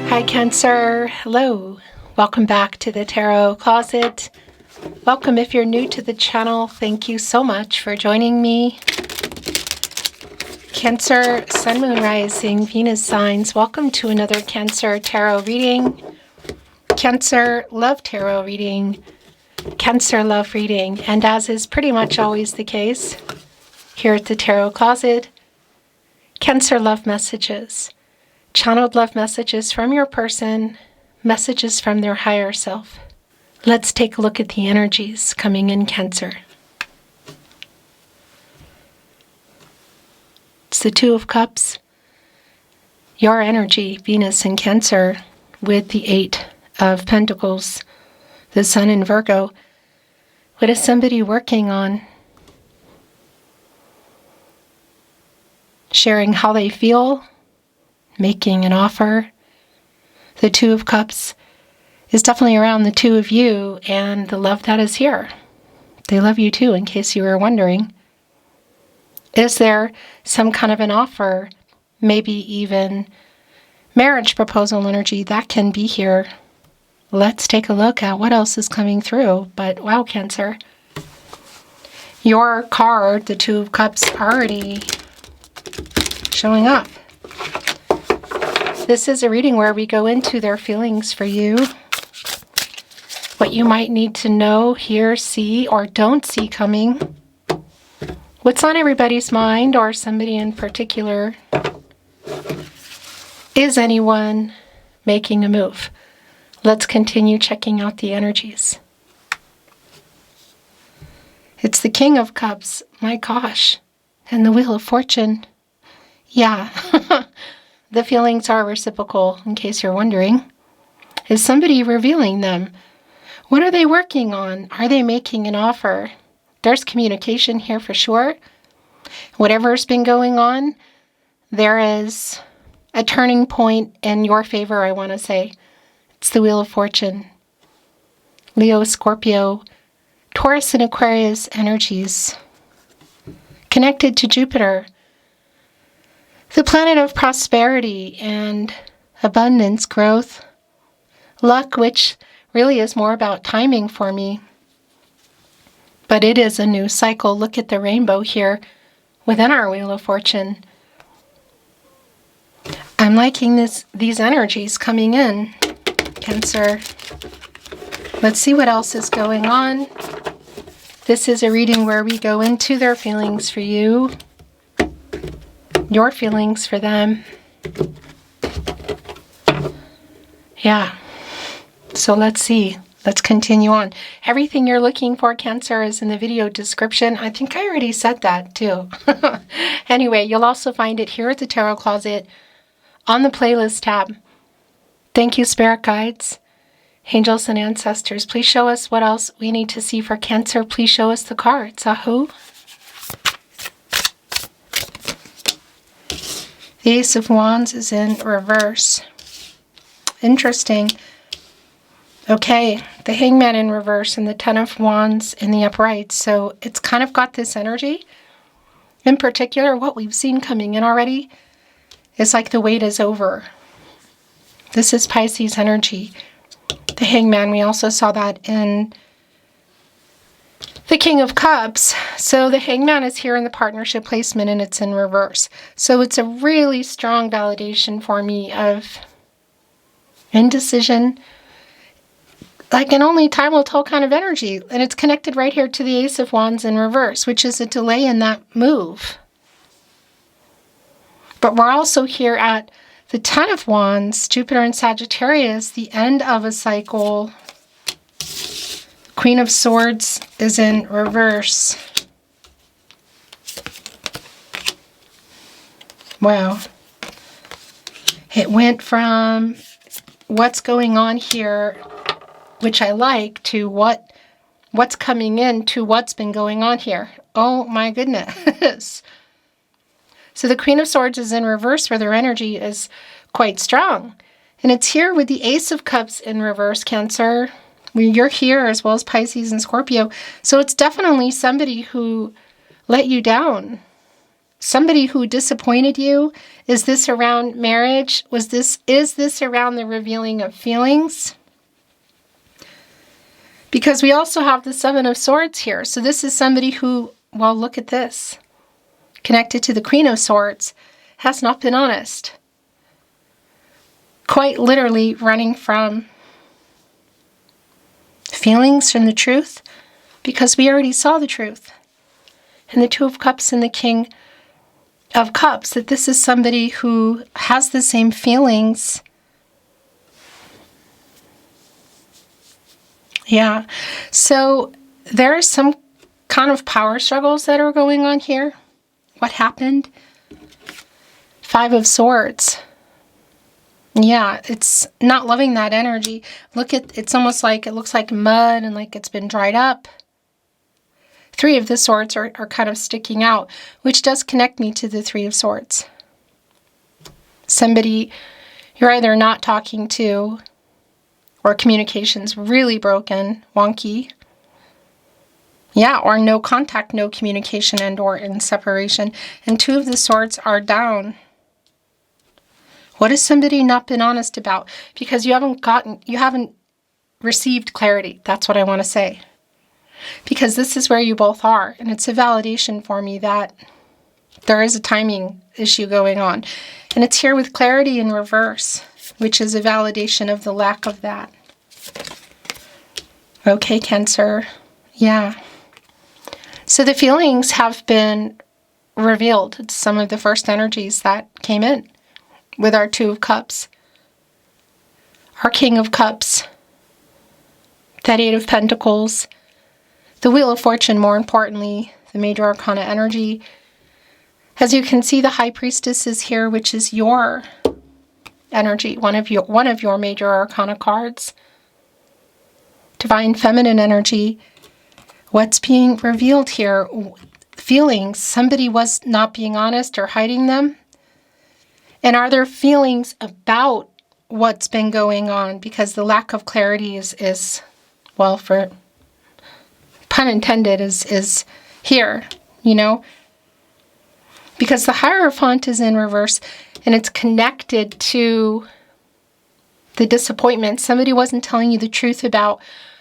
Hi Cancer, hello. Welcome back to the Tarot Closet. Welcome if you're new to the channel. Thank you so much for joining me. Cancer, Sun, Moon, Rising, Venus signs. Welcome to another Cancer Tarot reading. Cancer Love Tarot reading. Cancer Love reading. And as is pretty much always the case here at the Tarot Closet, Cancer love messages. Channeled love messages from your person, messages from their higher self. Let's take a look at the energies coming in Cancer. It's the Two of Cups. Your energy, Venus in Cancer, with the Eight of Pentacles, the Sun in Virgo. What is somebody working on? Sharing how they feel, making an offer. The Two of Cups is definitely around the two of you and the love that is here. They love you too, in case you were wondering. Is there some kind of an offer, maybe even marriage proposal energy that can be here? Let's take a look at what else is coming through. But wow, Cancer, your card, the Two of Cups, already showing up. This is a reading where we go into their feelings for you, what you might need to know, hear, see, or don't see coming, what's on everybody's mind or somebody in particular. Is anyone making a move? Let's continue checking out the energies. It's the King of Cups, my gosh, and the Wheel of Fortune. Yeah, the feelings are reciprocal, in case you're wondering. Is somebody revealing them? What are they working on? Are they making an offer? There's communication here for sure. Whatever's been going on, there is a turning point in your favor, I want to say. It's the Wheel of Fortune. Leo, Scorpio, Taurus, and Aquarius energies connected to Jupiter, the planet of prosperity and abundance, growth, luck, which really is more about timing for me. But it is a new cycle. Look at the rainbow here within our Wheel of Fortune. I'm liking these energies coming in, Cancer. Let's see what else is going on. This is a reading where we go into their feelings for you, your feelings for them. Yeah. So let's see. Let's continue on. Everything you're looking for, Cancer, is in the video description. I think I already said that too. Anyway, you'll also find it here at the Tarot Closet on the playlist tab. Thank you, Spirit Guides, Angels, and Ancestors. Please show us what else we need to see for Cancer. Please show us the cards. Ahu. The Ace of Wands is in reverse. Interesting. Okay, the Hangman in reverse and the Ten of Wands in the upright. So it's kind of got this energy. In particular, what we've seen coming in already is like the wait is over. This is Pisces energy. The Hangman, we also saw that in the King of Cups. So the Hangman is here in the partnership placement and it's in reverse. So it's a really strong validation for me of indecision, like an only time will tell kind of energy. And it's connected right here to the Ace of Wands in reverse, which is a delay in that move. But we're also here at the Ten of Wands, Jupiter and Sagittarius, the end of a cycle. Queen of Swords is in reverse. Wow. It went from what's going on here, which I like, to what's coming in, to what's been going on here. Oh my goodness. So the Queen of Swords is in reverse where their energy is quite strong. And it's here with the Ace of Cups in reverse, Cancer. You're here as well as Pisces and Scorpio. So it's definitely somebody who let you down. Somebody who disappointed you Is this around marriage? Is this around the revealing of feelings? Because we also have the Seven of Swords here. So this is somebody who, well, look at this. Connected to the Queen of Swords, has not been honest. Quite literally running from feelings, from the truth, because we already saw the truth. And the Two of Cups and the King of Cups, that this is somebody who has the same feelings. Yeah. So there are some kind of power struggles that are going on here. What happened? Five of Swords. Yeah, it's not loving that energy. Look at, it's almost like, it looks like mud and like it's been dried up. Three of the Swords are kind of sticking out, which does connect me to the Three of Swords. Somebody you're either not talking to, or communication's really broken, wonky. Yeah, or no contact, no communication, and or in separation. And Two of the Swords are down. What has somebody not been honest about? Because you haven't received clarity. That's what I want to say. Because this is where you both are. And it's a validation for me that there is a timing issue going on. And it's here with clarity in reverse, which is a validation of the lack of that. Okay, Cancer. Yeah. So the feelings have been revealed. It's some of the first energies that came in with our Two of Cups, our King of Cups, that Eight of Pentacles, the Wheel of Fortune, more importantly, the Major Arcana energy. As you can see, the High Priestess is here, which is your energy, one of your Major Arcana cards. Divine Feminine energy. What's being revealed here? Feelings. Somebody was not being honest or hiding them. And are there feelings about what's been going on? Because the lack of clarity is well, for pun intended, is here, you know? Because the Hierophant is in reverse and it's connected to the disappointment. Somebody wasn't telling you the truth about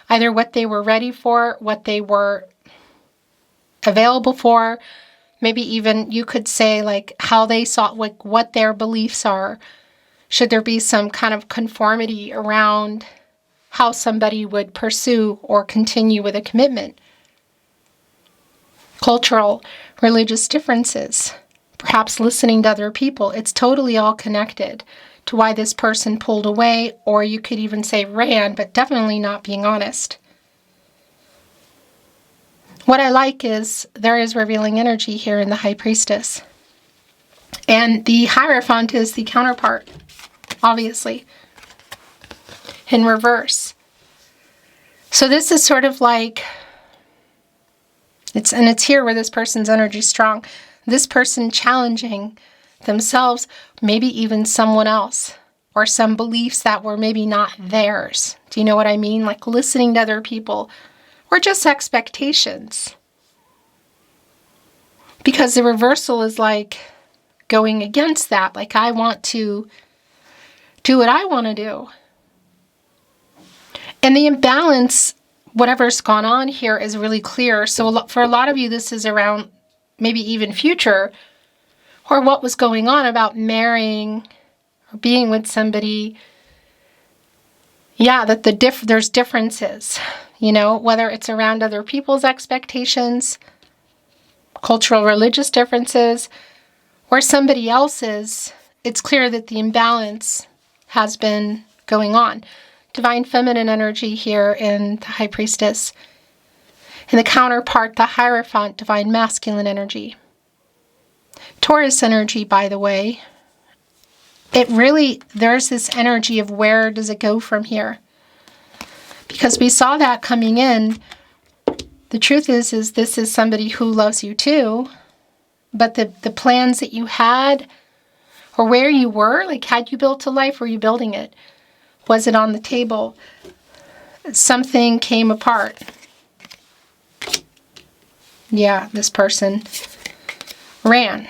either what they were ready for, what they were available for. Maybe even you could say like how they saw, like what their beliefs are. Should there be some kind of conformity around how somebody would pursue or continue with a commitment? Cultural, religious differences. Perhaps listening to other people. It's totally all connected to why this person pulled away, or you could even say ran, but definitely not being honest. What I like is there is revealing energy here in the High Priestess. And the Hierophant is the counterpart, obviously, in reverse. So this is sort of like, it's here where this person's energy is strong. This person challenging themselves, maybe even someone else, or some beliefs that were maybe not theirs. Do you know what I mean? Like listening to other people. Or just expectations. Because the reversal is like going against that. Like I want to do what I want to do. And the imbalance, whatever's gone on here, is really clear. So for a lot of you, this is around maybe even future, or what was going on about marrying or being with somebody. Yeah, that there's differences. You know, whether it's around other people's expectations, cultural, religious differences, or somebody else's, it's clear that the imbalance has been going on. Divine Feminine energy here in the High Priestess. And the counterpart, the Hierophant, Divine Masculine energy. Taurus energy, by the way, there's this energy of where does it go from here? Because we saw that coming in. The truth is this is somebody who loves you too, but the plans that you had, or where you were, like had you built a life, were you building it? Was it on the table? Something came apart. Yeah, this person ran.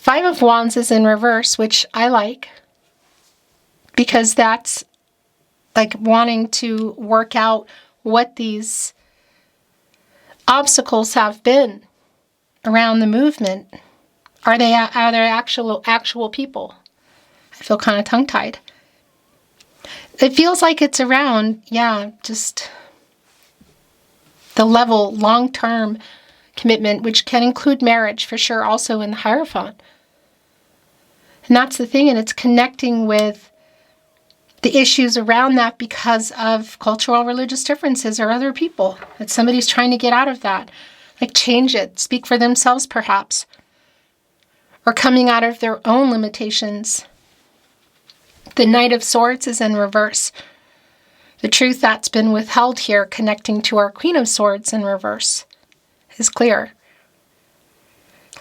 Five of Wands is in reverse, which I like, because that's like wanting to work out what these obstacles have been around the movement. Are there actual people? I feel kind of tongue-tied. It feels like it's around, just the level, long-term commitment, which can include marriage for sure, also in the Hierophant. And that's the thing, and it's connecting with the issues around that because of cultural religious differences or other people. That somebody's trying to get out of that. Like change it, speak for themselves perhaps. Or coming out of their own limitations. The Knight of Swords is in reverse. The truth that's been withheld here, connecting to our Queen of Swords in reverse, is clear.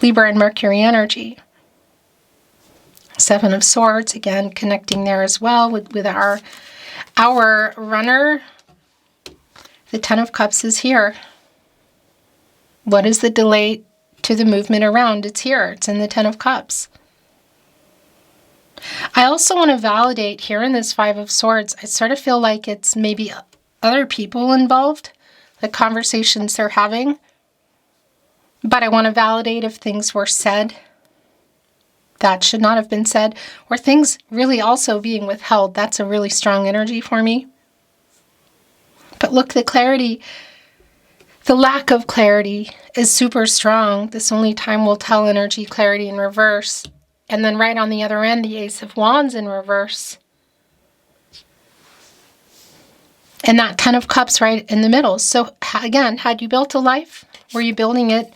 Libra and Mercury energy. Seven of Swords, again, connecting there as well with our runner. The Ten of Cups is here. What is the delay to the movement around? It's here. It's in the Ten of Cups. I also want to validate here in this Five of Swords, I sort of feel like it's maybe other people involved, the conversations they're having. But I want to validate if things were said that should not have been said, or things really also being withheld. That's a really strong energy for me. But look, the clarity, the lack of clarity is super strong. This only time will tell energy, clarity in reverse. And then right on the other end, the Ace of Wands in reverse. And that Ten of Cups right in the middle. So again, had you built a life? Were you building it?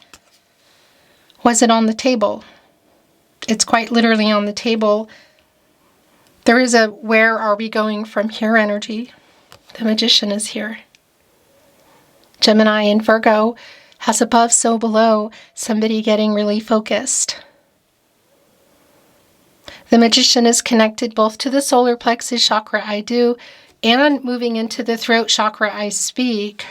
Was it on the table? It's quite literally on the table. There is a where are we going from here energy. The Magician is here. Gemini and Virgo has above, so below, somebody getting really focused. The Magician is connected both to the solar plexus chakra, I do, and moving into the throat chakra, I speak.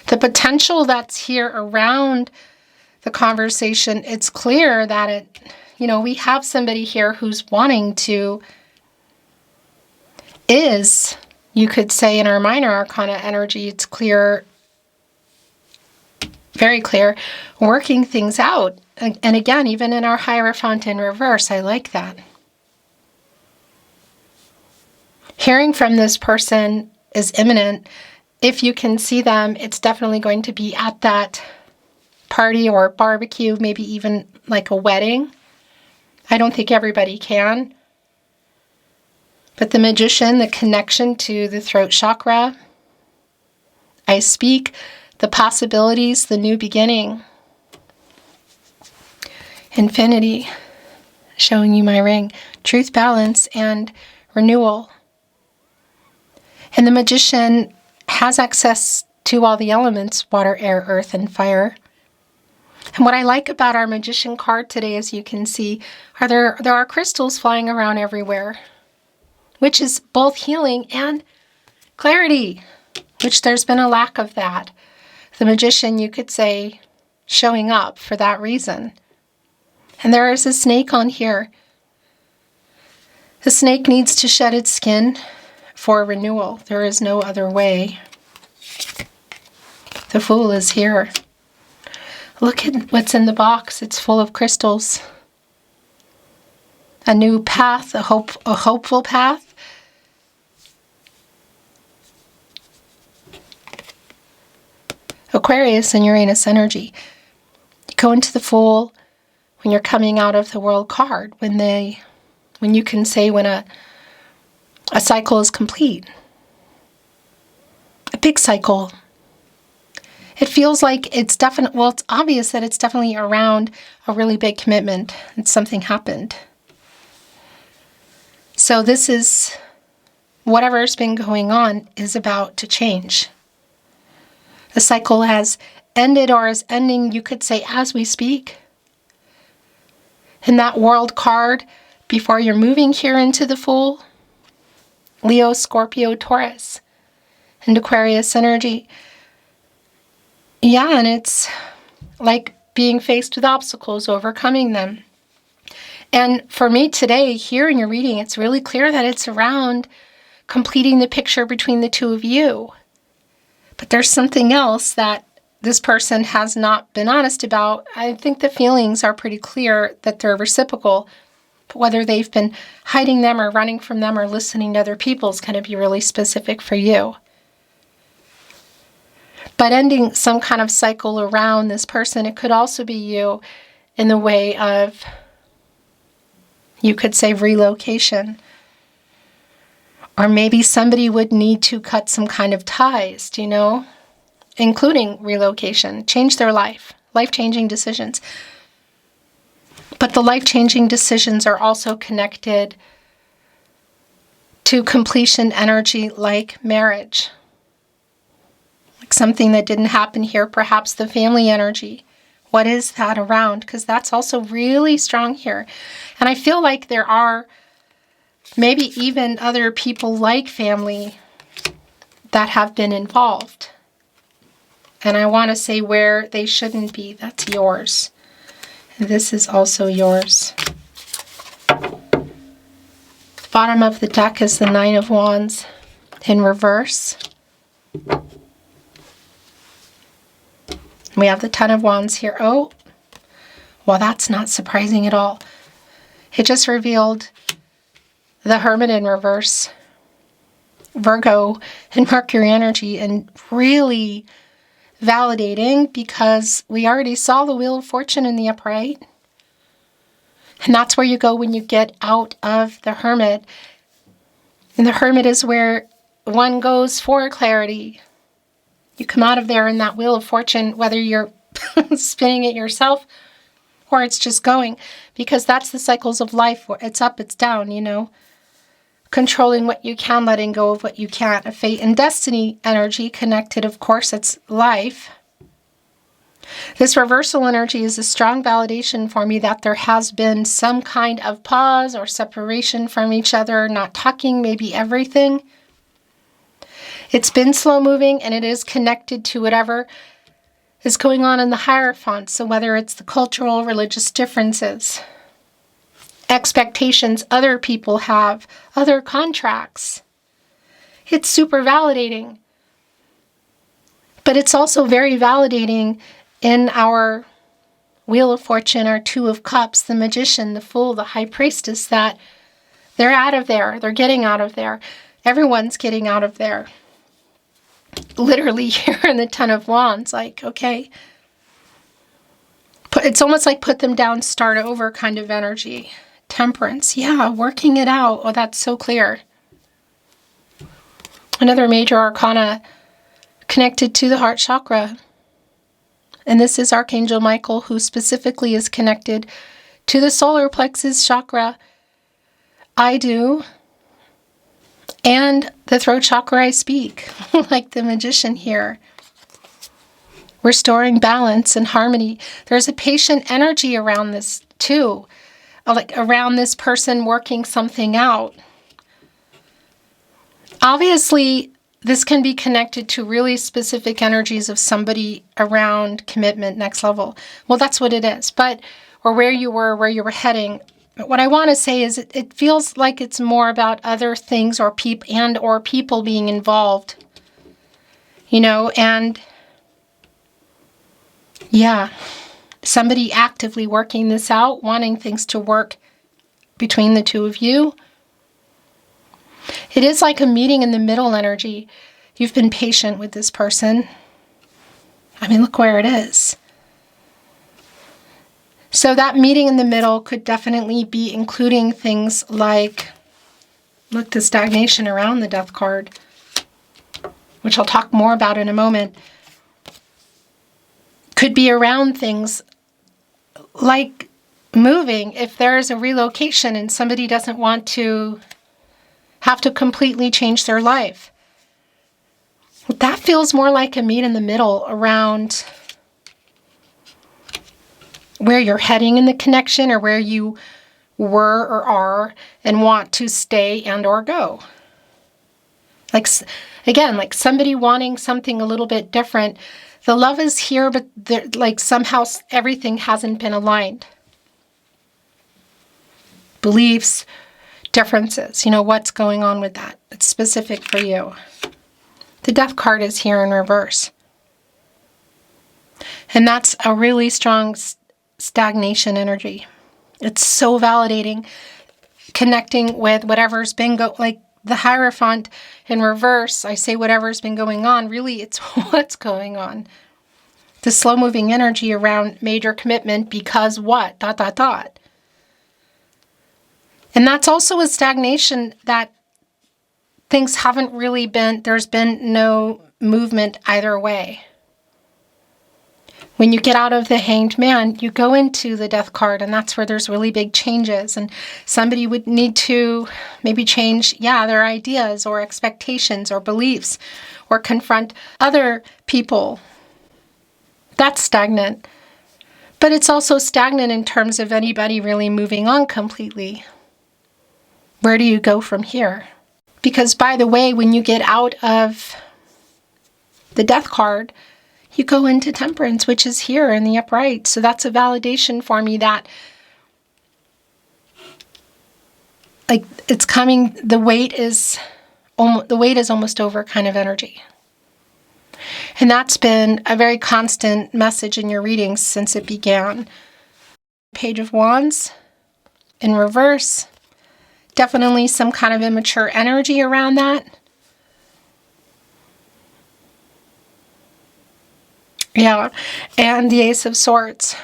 The potential that's here around the conversation, it's clear that we have somebody here who's wanting to, you could say in our minor arcana energy, it's clear, very clear, working things out. And again, even in our Hierophant in reverse, I like that. Hearing from this person is imminent. If you can see them, it's definitely going to be at that party or barbecue, maybe even like a wedding. I don't think everybody can. But the Magician, the connection to the throat chakra, I speak the possibilities, the new beginning. Infinity, showing you my ring. Truth, balance, and renewal. And the Magician has access to all the elements, water, air, earth, and fire. And what I like about our Magician card today, as you can see, there are crystals flying around everywhere, which is both healing and clarity, which there's been a lack of that. The Magician, you could say, showing up for that reason. And there is a snake on here. The snake needs to shed its skin for renewal. There is no other way. The Fool is here. Look at what's in the box. It's full of crystals. A new path, a hopeful path. Aquarius and Uranus energy. You go into the Fool when you're coming out of the World card, when you can say when a cycle is complete. A big cycle. It feels like it's it's obvious that it's definitely around a really big commitment and something happened. So this is, whatever's been going on is about to change. The cycle has ended or is ending, you could say, as we speak. In that World card, before you're moving here into the Fool, Leo, Scorpio, Taurus, and Aquarius energy. Yeah, and it's like being faced with obstacles, overcoming them. And for me today, here in your reading, it's really clear that it's around completing the picture between the two of you. But there's something else that this person has not been honest about. I think the feelings are pretty clear that they're reciprocal. But whether they've been hiding them or running from them or listening to other people is going to be really specific for you. But ending some kind of cycle around this person, it could also be you in the way of, you could say, relocation. Or maybe somebody would need to cut some kind of ties, including relocation, change their life, life-changing decisions. But the life-changing decisions are also connected to completion energy like marriage. Like something that didn't happen here, perhaps the family energy. What is that around? Because that's also really strong here. And I feel like there are maybe even other people like family that have been involved. And I want to say where they shouldn't be. That's yours. And this is also yours. The bottom of the deck is the Nine of Wands in reverse. We have the Ten of Wands here. Oh, well, that's not surprising at all. It just revealed the Hermit in reverse, Virgo and Mercury energy, and really validating because we already saw the Wheel of Fortune in the upright. And that's where you go when you get out of the Hermit. And the Hermit is where one goes for clarity. You come out of there in that Wheel of Fortune, whether you're spinning it yourself or it's just going, because that's the cycles of life. It's up, it's down, controlling what you can, letting go of what you can't. A fate and destiny energy connected, of course, it's life. This reversal energy is a strong validation for me that there has been some kind of pause or separation from each other, not talking, maybe everything. It's been slow moving and it is connected to whatever is going on in the Hierophant. So whether it's the cultural, religious differences, expectations other people have, other contracts. It's super validating. But it's also very validating in our Wheel of Fortune, our Two of Cups, the Magician, the Fool, the High Priestess, that they're out of there. They're getting out of there. Everyone's getting out of there. Literally here in the Ten of Wands, like, okay. It's almost like put them down, start over kind of energy. Temperance, yeah, working it out. Oh, that's so clear. Another major arcana connected to the heart chakra. And this is Archangel Michael, who specifically is connected to the solar plexus chakra. I do. And the throat chakra I speak, like the Magician here. Restoring balance and harmony. There's a patient energy around this too. Like around this person working something out. Obviously, this can be connected to really specific energies of somebody around commitment, next level. Well, that's what it is. Or where you were heading. But what I want to say is it feels like it's more about other things or people being involved. And yeah, somebody actively working this out, wanting things to work between the two of you. It is like a meeting in the middle energy. You've been patient with this person. I mean, look where it is. So that meeting in the middle could definitely be including things like, look, the stagnation around the Death card, which I'll talk more about in a moment. Could be around things like moving. If there's a relocation and somebody doesn't want to have to completely change their life. That feels more like a meet in the middle around where you're heading in the connection or where you were or are and want to stay and or go. Like, again, like somebody wanting something a little bit different. The love is here, but like somehow everything hasn't been aligned. Beliefs, differences, what's going on with that. It's specific for you. The Death card is here in reverse. And that's a really strong stagnation energy. It's so validating, connecting with whatever's been like the Hierophant in reverse. I say whatever's been going on. Really, it's what's going on. The slow-moving energy around major commitment because what? ... And that's also a stagnation that things haven't really been, there's been no movement either way. When you get out of the Hanged Man, you go into the Death card, and that's where there's really big changes. And somebody would need to maybe change, their ideas or expectations or beliefs, or confront other people. That's stagnant. But it's also stagnant in terms of anybody really moving on completely. Where do you go from here? Because, by the way, when you get out of the Death card, you go into Temperance, which is here in the upright. So that's a validation for me that, like, it's coming, the weight is almost over kind of energy. And that's been a very constant message in your readings since it began. Page of Wands in reverse. Definitely some kind of immature energy around that. Yeah, and the Ace of Swords.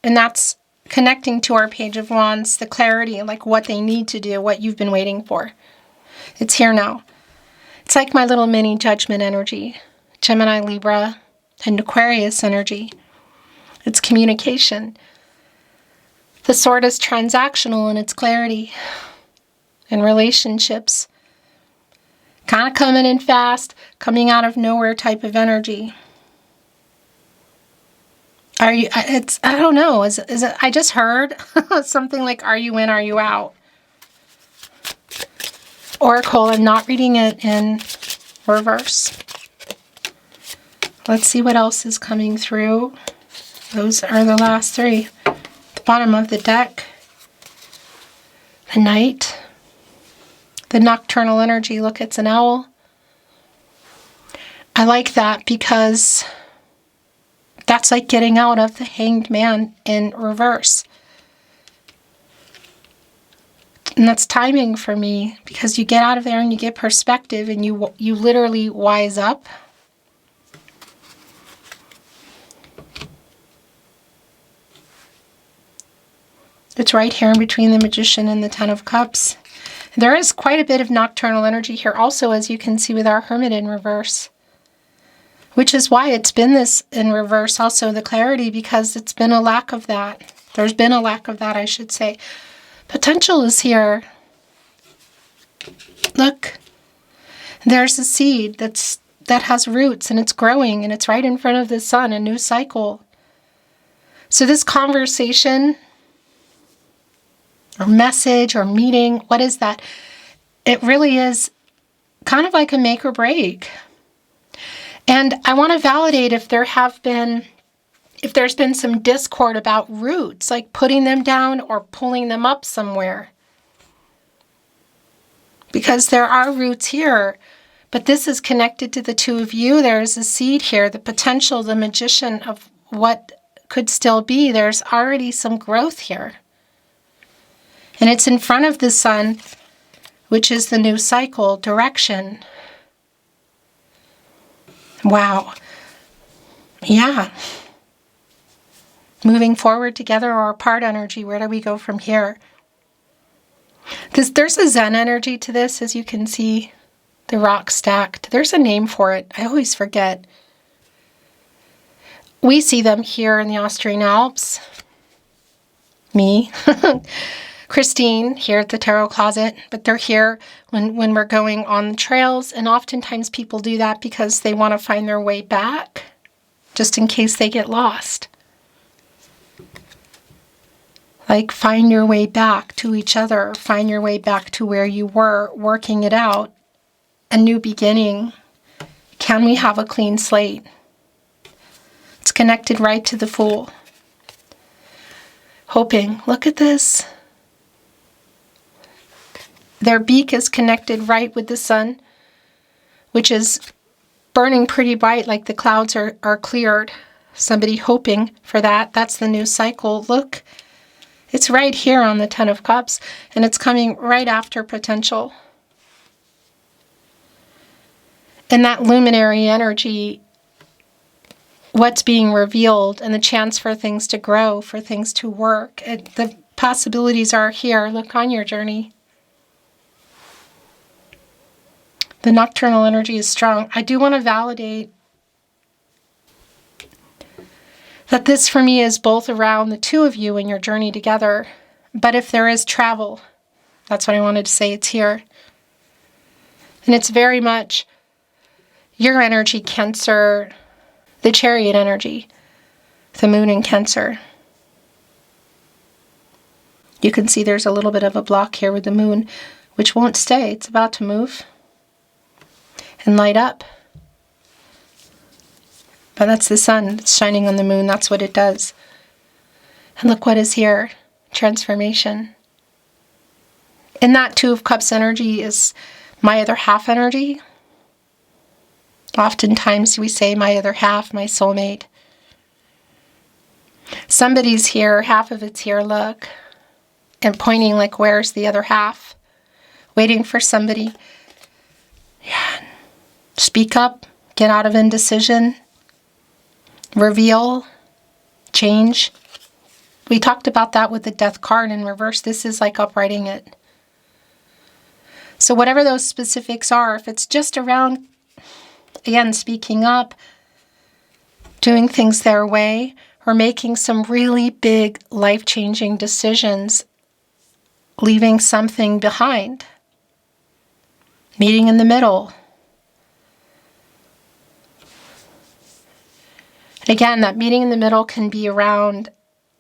And that's connecting to our Page of Wands, the clarity, like what they need to do, what you've been waiting for. It's here now. It's like my little mini Judgment energy. Gemini, Libra, and Aquarius energy. It's communication. The Sword is transactional in its clarity. And relationships. Kind of coming in fast, coming out of nowhere type of energy. I don't know, is it, I just heard something like, are you in, are you out? Oracle, I'm not reading it in reverse. Let's see what else is coming through. Those are the last three. The bottom of the deck. The Knight. The nocturnal energy, look, it's an owl. I like that because that's like getting out of the Hanged Man in reverse. And that's timing for me because you get out of there and you get perspective and you literally wise up. It's right here in between the Magician and the Ten of Cups. There is quite a bit of nocturnal energy here also, as you can see with our Hermit in reverse. Which is why it's been this in reverse also, the clarity, because it's been a lack of that. There's been a lack of that, I should say. Potential is here. Look. There's a seed that has roots and it's growing and it's right in front of the sun, a new cycle. So this conversation or message or meeting, what is that? It really is kind of like a make or break. And I want to validate if there's been some discord about roots, like putting them down or pulling them up somewhere. Because there are roots here, but this is connected to the two of you. There's a seed here, the potential, the Magician of what could still be. There's already some growth here. And it's in front of the sun, which is the new cycle, direction. Wow. Yeah. Moving forward together or apart energy. Where do we go from here? There's a Zen energy to this, as you can see. The rock stacked. There's a name for it. I always forget. We see them here in the Austrian Alps. Me. Christine here at the Tarot Closet, but they're here when we're going on the trails, and oftentimes people do that because they want to find their way back, just in case they get lost. Like, find your way back to each other, find your way back to where you were, working it out a new beginning? Can we have a clean slate? It's connected right to the Fool. Hoping, look at this. Their beak is connected right with the sun, which is burning pretty bright, like the clouds are cleared. Somebody hoping for that. That's the new cycle. Look, it's right here on the Ten of Cups, and it's coming right after potential. And that luminary energy, what's being revealed, and the chance for things to grow, for things to work. The possibilities are here. Look on your journey. The nocturnal energy is strong. I do want to validate that this for me is both around the two of you and your journey together. But if there is travel, that's what I wanted to say, it's here. And it's very much your energy, Cancer, the Chariot energy, the Moon in Cancer. You can see there's a little bit of a block here with the Moon, which won't stay. It's about to move and light up. But that's the sun that's shining on the Moon. That's what it does. And look what is here. Transformation. And that Two of Cups energy is my other half energy. Oftentimes we say my other half, my soulmate. Somebody's here, half of it's here, look. And pointing like, where's the other half? Waiting for somebody. Yeah. Speak up, get out of indecision, reveal, change. We talked about that with the Death card in reverse. This is like uprighting it. So whatever those specifics are, if it's just around, again, speaking up, doing things their way, or making some really big life-changing decisions, leaving something behind, meeting in the middle. And again, that meeting in the middle can be around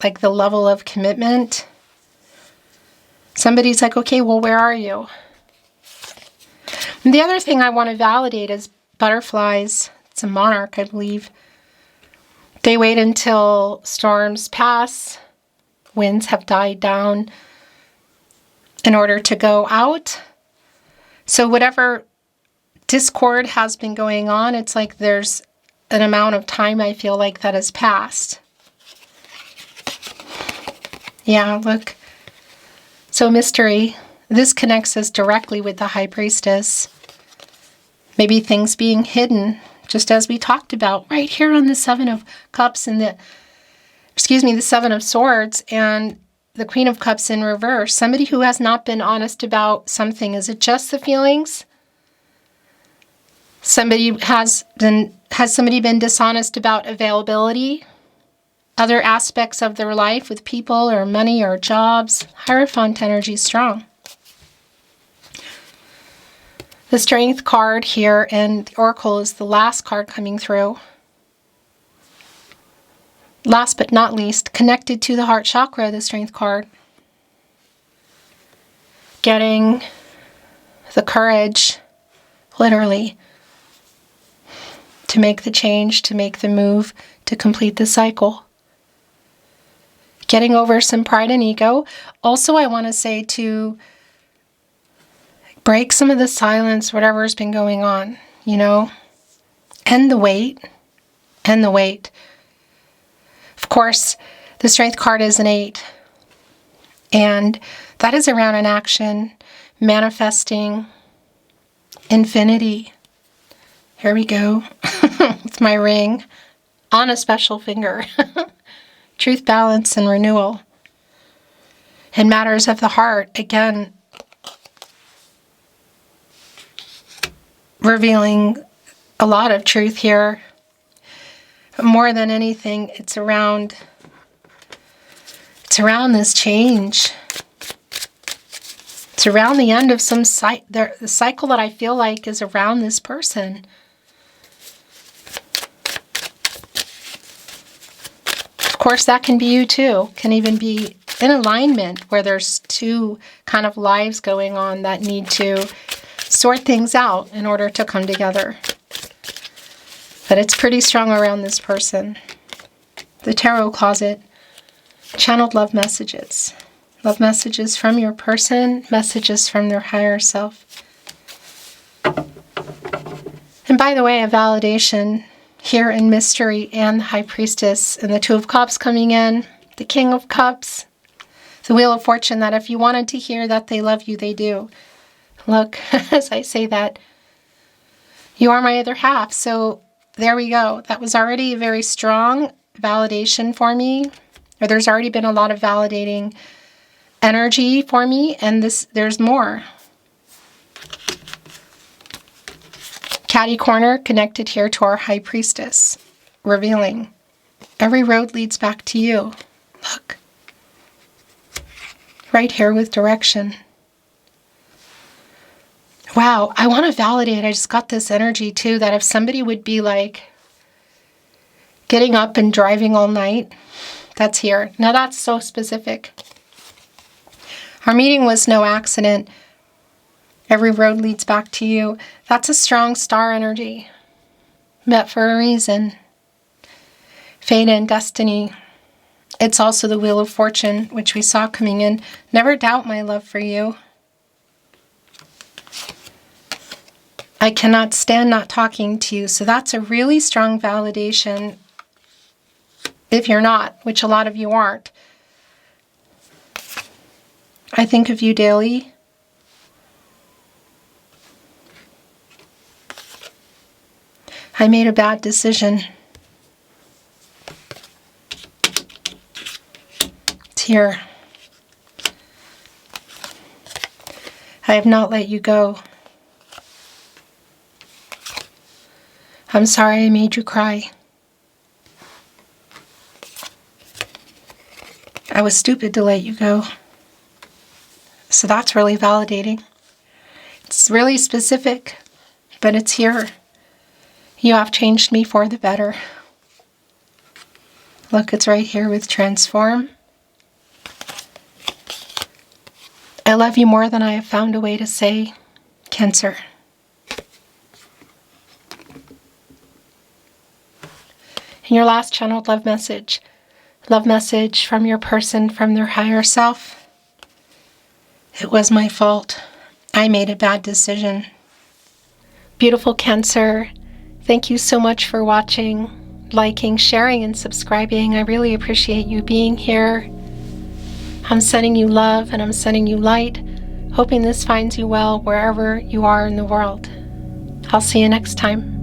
like the level of commitment. Somebody's like, okay, well, where are you? And the other thing I want to validate is butterflies. It's a monarch, I believe. They wait until storms pass, winds have died down in order to go out. So whatever discord has been going on, it's like there's an amount of time I feel like that has passed. Yeah, look. So mystery. This connects us directly with the High Priestess. Maybe things being hidden, just as we talked about right here on the Seven of Cups and the Seven of Swords and the Queen of Cups in reverse. Somebody who has not been honest about something. Is it just the feelings? Has somebody been dishonest about availability? Other aspects of their life with people or money or jobs? Hierophant energy is strong. The Strength card here, and the Oracle is the last card coming through. Last but not least, connected to the heart chakra, the Strength card. Getting the courage, literally, to make the change, to make the move, to complete the cycle. Getting over some pride and ego. Also, I want to say to break some of the silence, whatever's been going on, end the wait, end the wait. Of course, the Strength card is an 8, and that is around an action, manifesting, infinity. Here we go, with my ring on a special finger. Truth, balance, and renewal. In matters of the heart, again, revealing a lot of truth here. But more than anything, it's around this change. It's around the end of the cycle that I feel like is around this person. Of course, that can be you too. Can even be in alignment where there's two kind of lives going on that need to sort things out in order to come together. But it's pretty strong around this person. The Tarot Closet, channeled love messages. Love messages from your person, messages from their higher self. And by the way, a validation here in Mystery and the High Priestess and the Two of Cups coming in, the King of Cups, the Wheel of Fortune, that if you wanted to hear that they love you, they do. Look, as I say that, you are my other half. So there we go. That was already a very strong validation for me. Or there's already been a lot of validating energy for me. And there's more. Catty corner connected here to our High Priestess. Revealing. Every road leads back to you. Look. Right here with direction. Wow, I want to validate. I just got this energy too that if somebody would be like getting up and driving all night, that's here. Now that's so specific. Our meeting was no accident. Every road leads back to you. That's a strong star energy. Met for a reason. Fate and destiny. It's also the Wheel of Fortune, which we saw coming in. Never doubt my love for you. I cannot stand not talking to you. So that's a really strong validation. If you're not, which a lot of you aren't. I think of you daily. I made a bad decision. It's here. I have not let you go. I'm sorry I made you cry. I was stupid to let you go. So that's really validating. It's really specific, but it's here. You have changed me for the better. Look, it's right here with transform. I love you more than I have found a way to say, Cancer. And your last channeled love message from your person, from their higher self. It was my fault. I made a bad decision. Beautiful Cancer, thank you so much for watching, liking, sharing, and subscribing. I really appreciate you being here. I'm sending you love and I'm sending you light, hoping this finds you well wherever you are in the world. I'll see you next time.